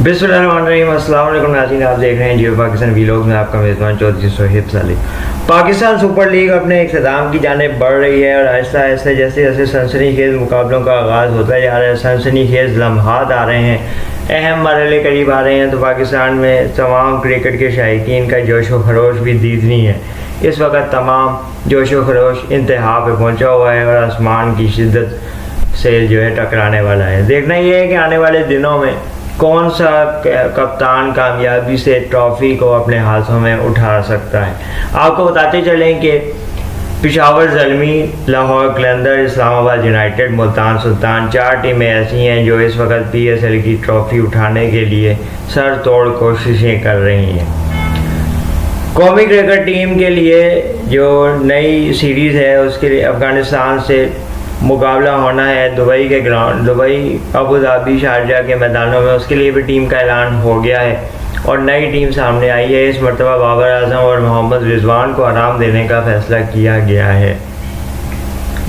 बिस्मिल्लाहिर्रहमानिर्रहीम। अस्सलाम वालेकुम नाज़रीन, आप देख रहे हैं जियो पाकिस्तान वीलॉग में आपका मेज़बान चौधरी सोहेब साली। पाकिस्तान सुपर लीग अपने इख्तिताम की जानिब बढ़ रही है और आहिस्ता आहिस्ता जैसे जैसे सनसनीखेज़ मुकाबलों का आगाज़ होता जा रहा है, सनसनीखेज़ लम्हात आ रहे हैं, अहम मरहले करीब आ रहे हैं, तो पाकिस्तान में तमाम क्रिकेट के शायकीन का जोश व खरोश भी दीदनी है। इस वक्त तमाम जोश व खरोश इंतहा पे पहुँचा हुआ है और आसमान की शिद्दत से जो है टकराने वाला है। देखना यह है कि आने वाले दिनों में कौन सा कप्तान कामयाबी से ट्रॉफ़ी को अपने हाथों में उठा सकता है। आपको बताते चलें कि पेशावर ज़ल्मी, लाहौर कलंदर, इस्लामाबाद यूनाइटेड, मुल्तान सुल्तान, 4 टीमें ऐसी हैं जो इस वक्त PSL की ट्रॉफ़ी उठाने के लिए सर तोड़ कोशिशें कर रही हैं। कौमी क्रिकेट टीम के लिए जो नई सीरीज़ है उसके लिए अफ़गानिस्तान से मुकाबला होना है दुबई के ground, Dubai, Abu Dhabi, Sharjah के मैदानों में। उसके लिए भी टीम का ऐलान हो गया है और नई टीम सामने आई है। इस मरतबा बाबर आजम और मोहम्मद रिजवान को आराम देने का फैसला किया गया है।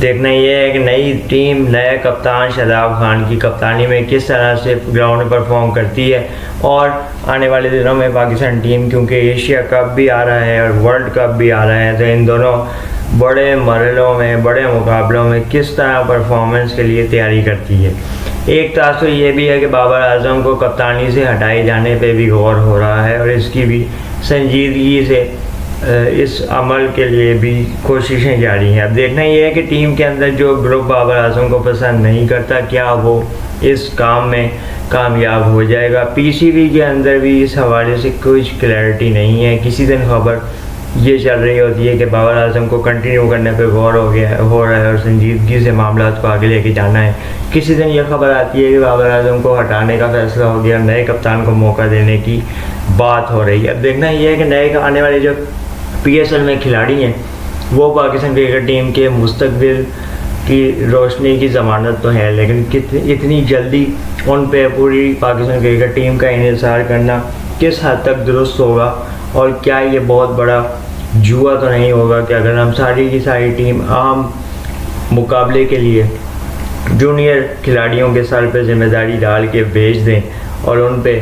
देखना यह है कि नई टीम नए कप्तान शादाब खान की कप्तानी में किस तरह से ग्राउंड में परफॉर्म करती है। और आने वाले दिनों में पाकिस्तान टीम, क्योंकि एशिया कप भी आ रहा है और वर्ल्ड कप भी आ रहा है, तो इन दोनों बड़े मरहलों में, बड़े मुकाबलों में किस तरह परफॉर्मेंस के लिए तैयारी करती है। एक तासुर ये भी है कि बाबर आजम को कप्तानी से हटाए जाने पे भी गौर हो रहा है और इसकी भी संजीदगी से इस अमल के लिए भी कोशिशें जारी हैं। अब देखना ये है कि टीम के अंदर जो ग्रुप बाबर आजम को पसंद नहीं करता, क्या वो इस काम में कामयाब हो जाएगा। PCB के अंदर भी इस हवाले से कुछ क्लैरिटी नहीं है। किसी दिन खबर ये चल रही होती है कि बाबर आजम को कंटिन्यू करने पे गौर हो रहा है और संजीदगी से मामला को आगे लेके जाना है। किसी दिन यह खबर आती है कि बाबर आजम को हटाने का फैसला हो गया, नए कप्तान को मौका देने की बात हो रही है। अब देखना यह है कि नए आने वाले जो PSL में खिलाड़ी हैं वो पाकिस्तान क्रिकेट टीम के मुस्तकबिल की रोशनी की ज़मानत तो है, लेकिन इतनी जल्दी उन पे पूरी पाकिस्तान क्रिकेट टीम का इन्हिसार करना किस हद तक दुरुस्त होगा और क्या ये बहुत बड़ा जुआ तो नहीं होगा कि अगर हम सारी की सारी टीम आम मुकाबले के लिए जूनियर खिलाड़ियों के सर पे जिम्मेदारी डाल के भेज दें और उन पे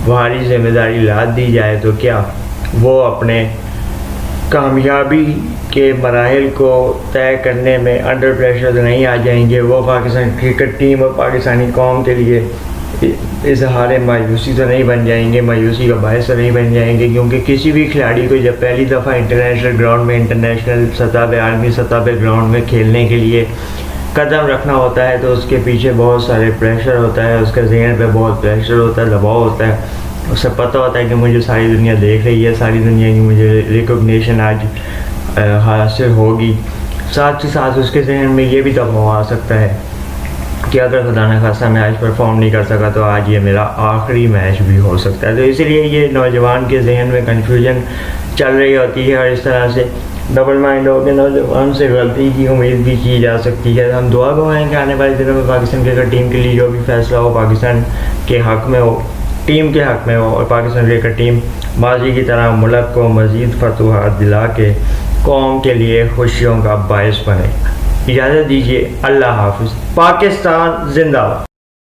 भारी जिम्मेदारी लाद दी जाए, तो क्या वो अपने कामयाबी के मराहिल को तय करने में अंडर प्रेशर तो नहीं आ जाएंगे। वो पाकिस्तान क्रिकेट टीम और पाकिस्तानी कौम के लिए इजहार मायूसी तो नहीं बन जाएंगे, मायूसी का बायस तो नहीं बन जाएंगे। क्योंकि किसी भी खिलाड़ी को जब पहली दफ़ा इंटरनेशनल ग्राउंड में, इंटरनेशनल सतह पे, आलमी सतह पे ग्राउंड में खेलने के लिए कदम रखना होता है तो उसके पीछे बहुत सारे प्रेशर होता है, उसके जहन पे बहुत प्रेशर होता है, दबाव होता है। उसे पता होता है कि मुझे सारी दुनिया देख रही है, सारी दुनिया की मुझे रिकॉग्निशन आज हासिल होगी। साथ ही साथ उसके जहन में ये भी दबाव आ सकता है कि अगर खुदा न खास्ता मैं आज परफॉर्म नहीं कर सका तो आज ये मेरा आखिरी मैच भी हो सकता है। तो इसलिए ये नौजवान के जहन में कन्फ्यूजन चल रही होती है और इस तरह से डबल माइंड हो के नौजवान से गलती की उम्मीद भी की जा सकती है। हम दुआ गवाएं कि आने वाले दिनों में पाकिस्तान क्रिकेट टीम के लिए जो भी फैसला हो पाकिस्तान के हक़ में हो, टीम के हक़ में हो और पाकिस्तान क्रिकेट टीम माजी की तरह मुल्क को मज़ीद फतूहात दिला के कौम के लिए खुशियों का बायस बने। इजाज़त दीजिए, अल्लाह हाफ़िज़। पाकिस्तान जिंदाबाद।